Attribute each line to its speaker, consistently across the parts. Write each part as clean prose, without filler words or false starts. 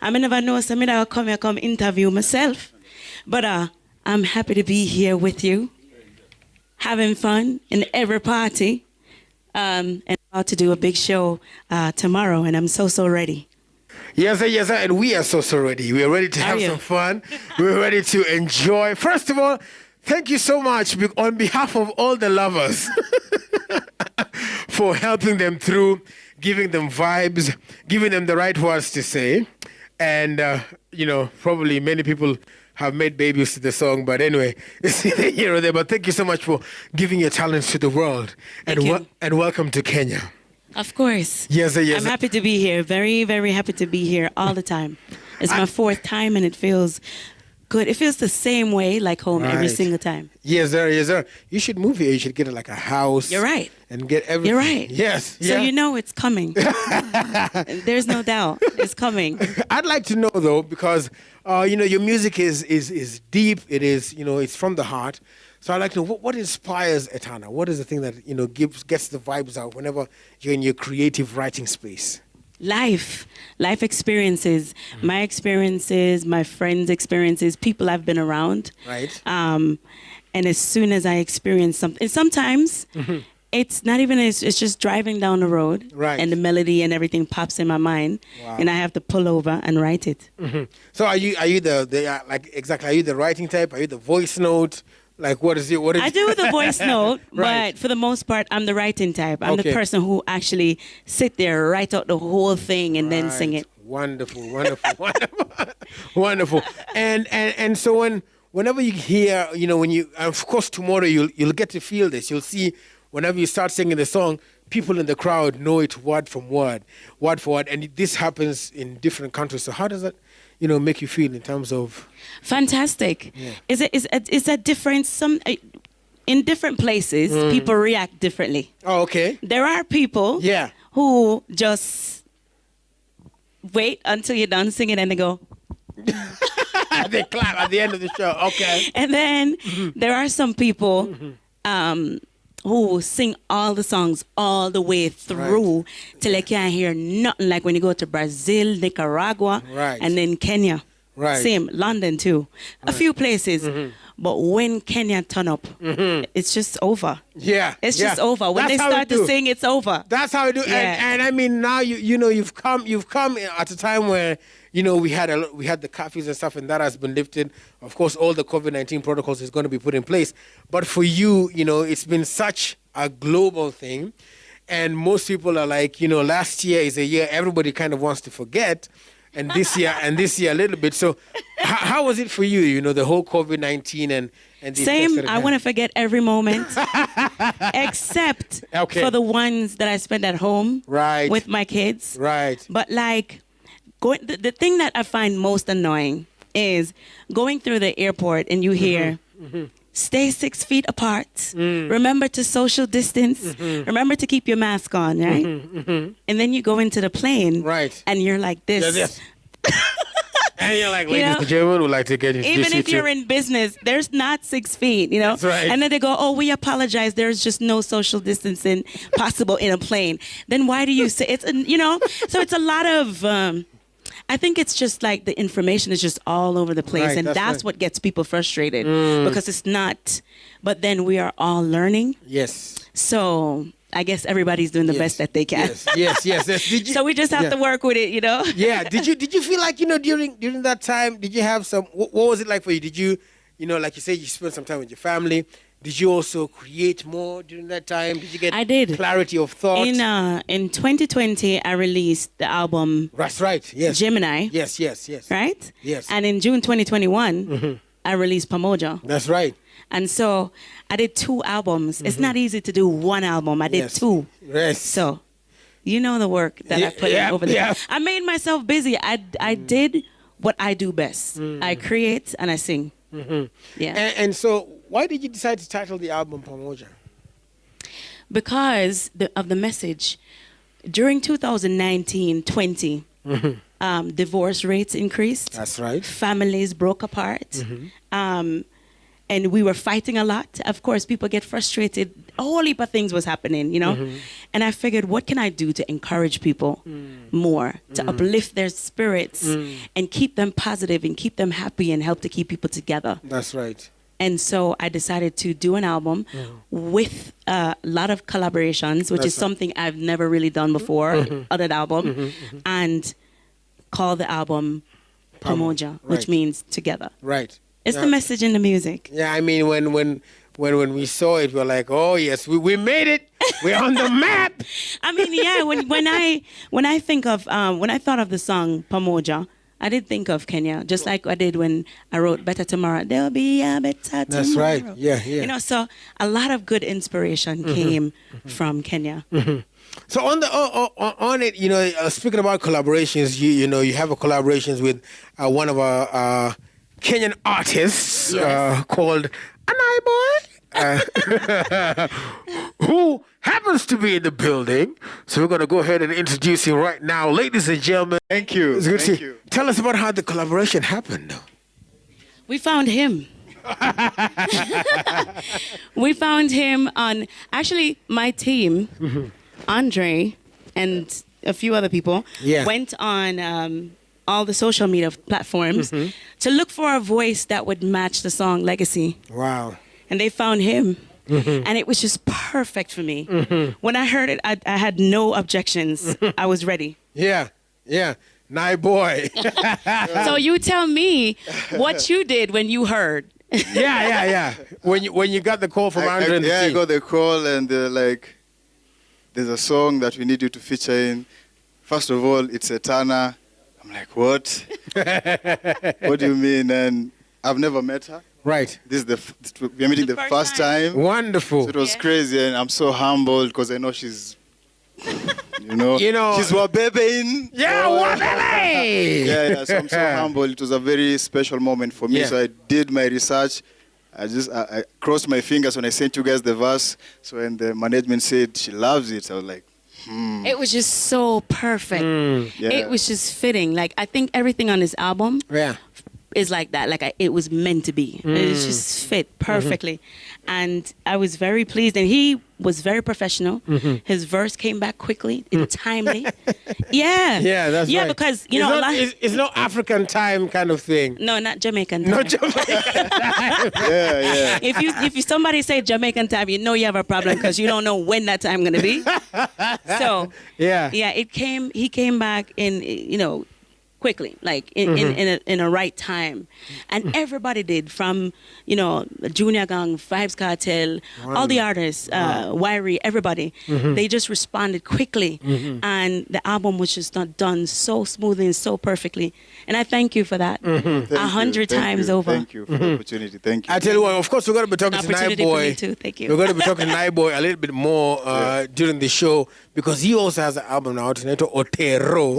Speaker 1: I may never know somebody that will come interview myself. But I'm happy to be here with you, having fun in every party, and about to do a big show tomorrow, and I'm so ready.
Speaker 2: Yes, sir, yes, sir. And we are so ready. We are ready to have some fun. We're ready to enjoy. First of all, thank you so much on behalf of all the lovers for helping them through, giving them vibes, giving them the right words to say. And, probably many people have made babies to the song, but anyway, it's here or there. But thank you so much for giving your talents to the world. And welcome to Kenya.
Speaker 1: Of course.
Speaker 2: Yes, sir, yes.
Speaker 1: I'm happy to be here. Very, very happy to be here all the time. It's my fourth time, and it feels good. It feels the same way, like home, every single time.
Speaker 2: Yes, sir, yes, sir. You should move here. You should get like a house.
Speaker 1: You're right.
Speaker 2: And get everything.
Speaker 1: You're right.
Speaker 2: Yes.
Speaker 1: So you know it's coming. There's no doubt. It's coming.
Speaker 2: I'd like to know, though, because, your music is deep. It is, it's from the heart. So I'd like to know, what inspires Etana? What is the thing that, gets the vibes out whenever you're in your creative writing space?
Speaker 1: Life experiences, my experiences, my friends' experiences, people I've been around.
Speaker 2: Right.
Speaker 1: And as soon as I experience something, sometimes it's not even, it's just driving down the road.
Speaker 2: Right.
Speaker 1: And the melody and everything pops in my mind. Wow. And I have to pull over and write it.
Speaker 2: So are you are you the writing type? Are you the voice note? Like, what is it? I
Speaker 1: do the voice note,
Speaker 2: Right.
Speaker 1: but for the most part, I'm the writing type. I'm the person who actually sit there, write out the whole thing, and then sing it.
Speaker 2: Wonderful. Wonderful. And so whenever you hear, of course, tomorrow you'll get to feel this. You'll see whenever you start singing the song, people in the crowd know it word for word, and this happens in different countries. So how does that, make you feel in terms of?
Speaker 1: Fantastic. Yeah. Is that different? In different places, people react differently.
Speaker 2: Oh, okay.
Speaker 1: There are people who just wait until you're done singing and they go.
Speaker 2: They clap at the end of the show. Okay.
Speaker 1: And then there are some people who sing all the songs all the way through till they can't hear nothing. Like when you go to Brazil, Nicaragua, and then Kenya.
Speaker 2: Right.
Speaker 1: Same, London too. A few places. But when Kenya turn up, it's just over.
Speaker 2: Yeah.
Speaker 1: It's just over. When they start to sing, it's over.
Speaker 2: That's how we do.
Speaker 1: Yeah.
Speaker 2: And I mean, now you've come at a time where we had the curfews and stuff, and that has been lifted. Of course, all the COVID-19 protocols is going to be put in place. But for you, it's been such a global thing, and most people are like, last year is a year everybody kind of wants to forget. And this year a little bit. So how was it for you, the whole COVID-19 and the
Speaker 1: same, I want to forget every moment. Except for the ones that I spend at home with my kids.
Speaker 2: Right.
Speaker 1: But like, the thing that I find most annoying is going through the airport and you hear, stay 6 feet apart. Remember to social distance. Remember to keep your mask on, right? And then you go into the plane, and you're like this.
Speaker 2: Yes. And you're like, ladies and gentlemen, would like to get you.
Speaker 1: Even if you're in business, there's not 6 feet,
Speaker 2: That's right.
Speaker 1: And then they go, oh, we apologize. There's just no social distancing possible in a plane. Then why do you say it's, So it's a lot of. I think it's just like the information is just all over the place. And that's what gets people frustrated because it's not. But then we are all learning.
Speaker 2: Yes.
Speaker 1: So I guess everybody's doing the best that they can.
Speaker 2: Yes.
Speaker 1: So we just have to work with it,
Speaker 2: Yeah. Did you feel like, during that time, did you have some, what was it like for you? Did you, like you said, you spent some time with your family. Did you also create more during that time? Did you get clarity of thought?
Speaker 1: In 2020, I released the album.
Speaker 2: That's right. Yes.
Speaker 1: Gemini.
Speaker 2: Yes.
Speaker 1: Right?
Speaker 2: Yes.
Speaker 1: And in June 2021, I released Pamoja.
Speaker 2: That's right.
Speaker 1: And so I did 2 albums. It's not easy to do 1 album. I did 2.
Speaker 2: Yes.
Speaker 1: So, the work that I put in over there. Yeah. I made myself busy. I did what I do best. I create and I sing. Yeah.
Speaker 2: And so why did you decide to title the album Pamoja?
Speaker 1: Because of the message. During 2019-20, divorce rates increased.
Speaker 2: That's right.
Speaker 1: Families broke apart. And we were fighting a lot. Of course, people get frustrated. A whole heap of things was happening, And I figured, what can I do to encourage people more, to uplift their spirits and keep them positive and keep them happy and help to keep people together.
Speaker 2: That's right.
Speaker 1: And so I decided to do an album with a lot of collaborations, which is something I've never really done before, on an album, and call the album Pamoja, which means together.
Speaker 2: Right.
Speaker 1: It's the message in the music.
Speaker 2: Yeah, I mean, when we saw it, we're like, oh yes, we made it. We're on the map.
Speaker 1: I mean, yeah. When I think of when I thought of the song Pamoja, I did think of Kenya, just like I did when I wrote Better Tomorrow. There'll be a better tomorrow.
Speaker 2: That's right. Yeah, yeah.
Speaker 1: You know, so a lot of good inspiration came from Kenya.
Speaker 2: So on it, you know, speaking about collaborations, you know, you have a collaborations with one of our Kenyan artists called Anai Boy, who happens to be in the building. So we're going to go ahead and introduce him right now. Ladies and gentlemen.
Speaker 3: Thank you.
Speaker 2: It's good to
Speaker 3: Thank
Speaker 2: see
Speaker 3: you.
Speaker 2: Tell us about how the collaboration happened.
Speaker 1: We found him. We found him on, actually, my team, Andre, and a few other people, went on all the social media platforms to look for a voice that would match the song Legacy.
Speaker 2: Wow.
Speaker 1: And they found him. And it was just perfect for me. When I heard it, I had no objections. I was ready.
Speaker 2: Yeah, yeah. Nai Boy.
Speaker 1: So you tell me what you did when you heard.
Speaker 2: Yeah. When you got the call from Andre and the
Speaker 3: I
Speaker 2: team.
Speaker 3: got the call and they're like, there's a song that we need you to feature in. First of all, it's Etana. I'm like, what? What do you mean? And I've never met her.
Speaker 2: Right.
Speaker 3: This is we're meeting the first time.
Speaker 2: Wonderful.
Speaker 3: So it was crazy, and I'm so humbled because I know she's, you know, she's Wabebe.
Speaker 2: Yeah, Wabebe.
Speaker 3: Yeah. So I'm so humbled. It was a very special moment for me.
Speaker 2: Yeah.
Speaker 3: So I did my research. I crossed my fingers when I sent you guys the verse. So when the management said she loves it, I was like,
Speaker 1: It was just so perfect.
Speaker 3: Yeah.
Speaker 1: It was just fitting. Like, I think everything on this album is like that. Like, it was meant to be. It just fit perfectly. And I was very pleased. And he was very professional. His verse came back quickly and timely. Yeah,
Speaker 2: that's right.
Speaker 1: Because,
Speaker 2: it's
Speaker 1: know,
Speaker 2: it's no African time kind of thing.
Speaker 1: No, not Jamaican time.
Speaker 2: Not Jamaican time.
Speaker 3: yeah.
Speaker 1: If somebody say Jamaican time, you know you have a problem because you don't know when that time gonna be. So he came back in, you know, quickly, like in a right time, and everybody did, from, you know, Junior Gang, Vibes Cartel, all the artists, Wyre, everybody. They just responded quickly, and the album was just not done so smoothly and so perfectly. And I thank you for that 100 times over.
Speaker 3: Thank you for the opportunity. Thank you.
Speaker 2: I tell you what, of course, we're going to be talking to Nai Boy.
Speaker 1: Too. Thank you.
Speaker 2: We're going to be talking to Nai Boy a little bit more during the show, because he also has an album now, Otinato Otero.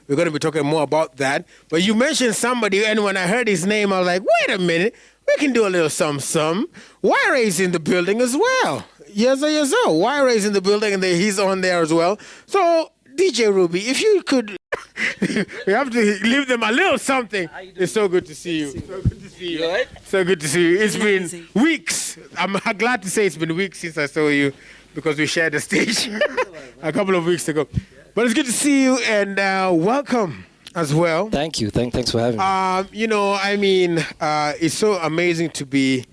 Speaker 2: We're going to be talking more about that. But you mentioned somebody, and when I heard his name, I was like, wait a minute, we can do a little some. Wyre is in the building as well. Yes, Wyre is in the building, and he's on there as well. So, DJ Ruby, if you could, we have to leave them a little something. It's so good to see you. So good to see you. So good to see you. It's been weeks. I'm glad to say it's been weeks since I saw you, because we shared the stage a couple of weeks ago. But it's good to see you, and welcome as well.
Speaker 4: Thank you. Thanks for having me.
Speaker 2: You know, I mean, it's so amazing to be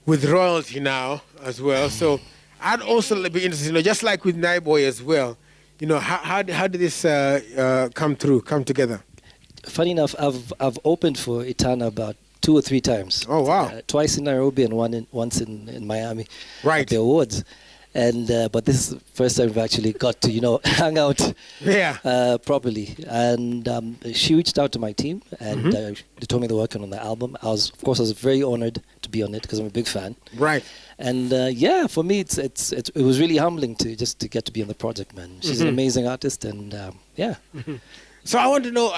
Speaker 2: with royalty now as well. So I'd also be interested, you know, just like with Nai Boy as well. You know, how did this come together?
Speaker 4: Funny enough, I've opened for Etana about 2 or 3 times.
Speaker 2: Oh wow!
Speaker 4: Twice in Nairobi and once in Miami.
Speaker 2: Right.
Speaker 4: At the awards. And but this is the first time we've actually got to, you know, hang out properly. And she reached out to my team, and they told me they're working on the album. I was very honored to be on it because I'm a big fan.
Speaker 2: Right.
Speaker 4: And for me, it was really humbling to get to be on the project, man. She's an amazing artist, and
Speaker 2: So I want to know,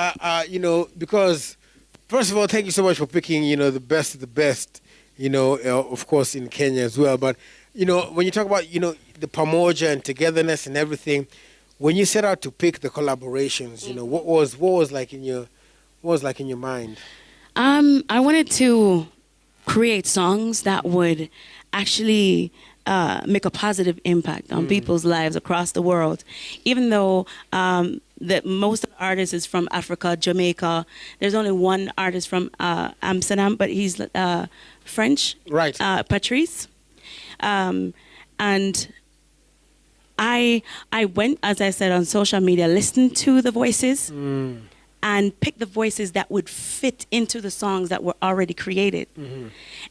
Speaker 2: you know, because first of all, thank you so much for picking, you know, the best of the best, you know, of course in Kenya as well, but. You know, when you talk about, you know, the Pamoja and togetherness and everything, when you set out to pick the collaborations, you know, what was like in your mind?
Speaker 1: I wanted to create songs that would actually make a positive impact on people's lives across the world. Even though that most of the artists is from Africa, Jamaica. There's only one artist from Amsterdam, but he's French.
Speaker 2: Right.
Speaker 1: Patrice. And I went, as I said, on social media, listened to the voices and picked the voices that would fit into the songs that were already created.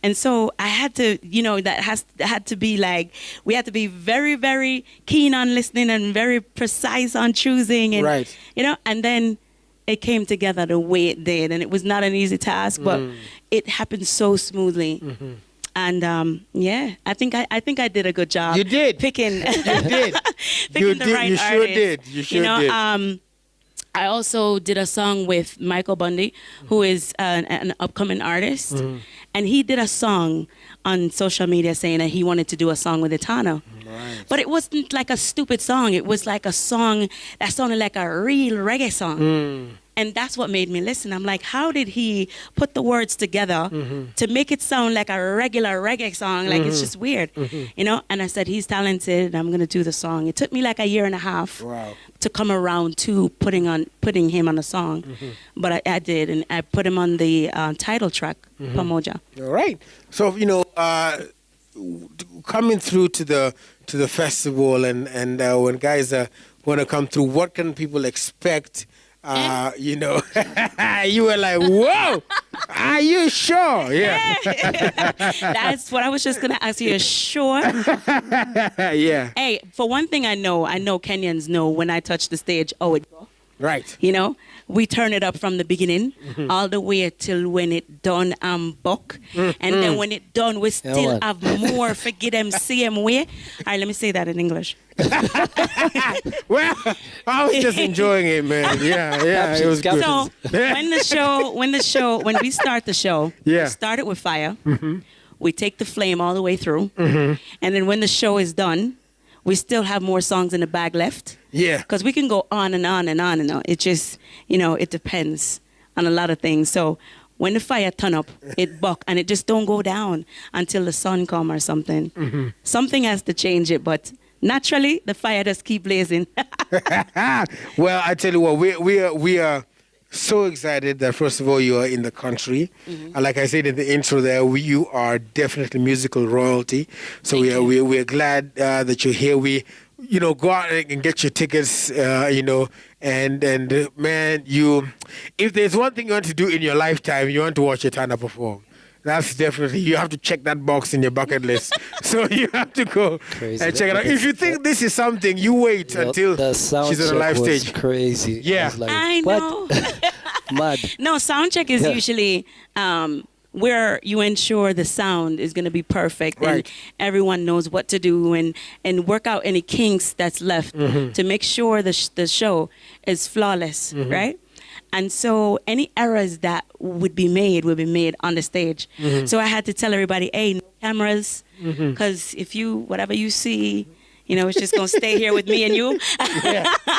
Speaker 1: And so I had to, that had to be like, we had to be very, very keen on listening and very precise on choosing. And,
Speaker 2: Right.
Speaker 1: And then it came together the way it did. And it was not an easy task, but it happened so smoothly. And I think I did a good job.
Speaker 2: You did.
Speaker 1: Picking.
Speaker 2: You did.
Speaker 1: Picking the right
Speaker 2: you sure
Speaker 1: artist.
Speaker 2: did. You sure did.
Speaker 1: I also did a song with Michael Bundy, who is an upcoming artist, and he did a song on social media saying that he wanted to do a song with Etana.
Speaker 2: Right.
Speaker 1: But it wasn't like a stupid song. It was like a song that sounded like a real reggae song. And that's what made me listen. I'm like, how did he put the words together to make it sound like a regular reggae song? Like, it's just weird, And I said, he's talented, and I'm going to do the song. It took me like a year and a half to come around to putting him on a song. But I did, and I put him on the title track, Pamoja.
Speaker 2: All right. So, coming through to the festival and when guys want to come through, what can people expect? You were like, whoa, are you sure? Yeah.
Speaker 1: That's what I was just going to ask you. Sure?
Speaker 2: Yeah.
Speaker 1: Hey, for one thing I know Kenyans know when I touch the stage, it go.
Speaker 2: Right.
Speaker 1: We turn it up from the beginning all the way till when it done buck. And then when it done, we still have more forget them, see them way. All right, let me say that in English.
Speaker 2: Well, I was just enjoying it, man. Yeah, it was good.
Speaker 1: So when we start the show, we start it with fire. We take the flame all the way through. And then when the show is done, we still have more songs in the bag left.
Speaker 2: Yeah.
Speaker 1: Because we can go on and on and on and on. It just, it depends on a lot of things. So when the fire turn up, it buck, and it just don't go down until the sun come or something. Something has to change it, but naturally, the fire just keep blazing.
Speaker 2: Well, I tell you what, we are so excited that first of all you are in the country. And like I said in the intro there, you are definitely musical royalty. So we are glad that you're here. We go out and get your tickets, and man, if there's one thing you want to do in your lifetime, you want to watch Etana perform. That's definitely, you have to check that box in your bucket list. So you have to go and check it out. If you think this is something, you wait until she's on a live stage.
Speaker 4: Crazy.
Speaker 2: Yeah.
Speaker 1: I know.
Speaker 4: Mad.
Speaker 1: No, sound check is usually where you ensure the sound is going to be perfect and everyone knows what to do and work out any kinks that's left to make sure the show is flawless, right? And so any errors that would be made on the stage. So I had to tell everybody, hey, no cameras, because whatever you see, it's just going to stay here with me and you.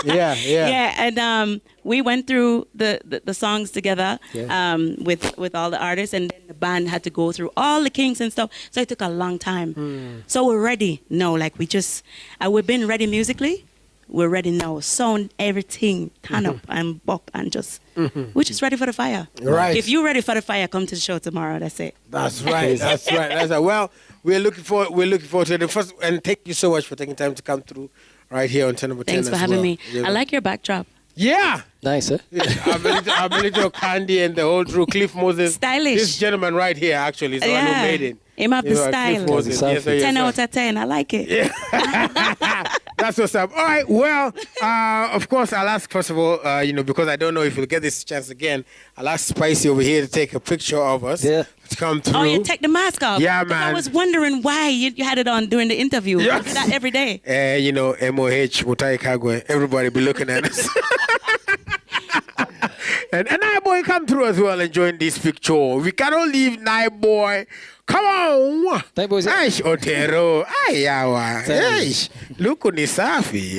Speaker 1: Yeah. And we went through the songs together with all the artists, and then the band had to go through all the kinks and stuff. So it took a long time. So we're ready. No, like we've been ready musically. We're ready now. Sound, everything, turn up and buck and just, we're just ready for the fire.
Speaker 2: Right.
Speaker 1: If you're ready for the fire, come to the show tomorrow. That's it.
Speaker 2: That's right. That's right. Well, we're looking forward to it. First, and thank you so much for taking time to come through right here on 10 over 10.
Speaker 1: Thanks for having me. I like your backdrop.
Speaker 2: Yeah.
Speaker 4: Nice, eh?
Speaker 2: Abelito Candy and the whole crew. Cliff Moses.
Speaker 1: Stylish.
Speaker 2: This gentleman right here actually is the one who made it.
Speaker 1: Him have the style.
Speaker 2: Cliff Moses. Yes,
Speaker 1: 10 out of 10. I like it.
Speaker 2: Yeah. That's what's up. All right. Well, of course, I'll ask first of all, because I don't know if we'll get this chance again, I'll ask Spicy over here to take a picture of us.
Speaker 4: Yeah.
Speaker 2: To come through.
Speaker 1: Oh, you take the mask off.
Speaker 2: Yeah,
Speaker 1: Because
Speaker 2: man.
Speaker 1: I was wondering why you had it on during the interview.
Speaker 2: Yeah.
Speaker 1: You do that every day.
Speaker 2: MOH, Mutai Kagwe, everybody be looking at us. And Naiboy come through as well and join this picture. We cannot leave Naiboy. Come on.
Speaker 4: Naiboy's
Speaker 2: Aish Otero. Ayawa. Aish. Luku ni safi.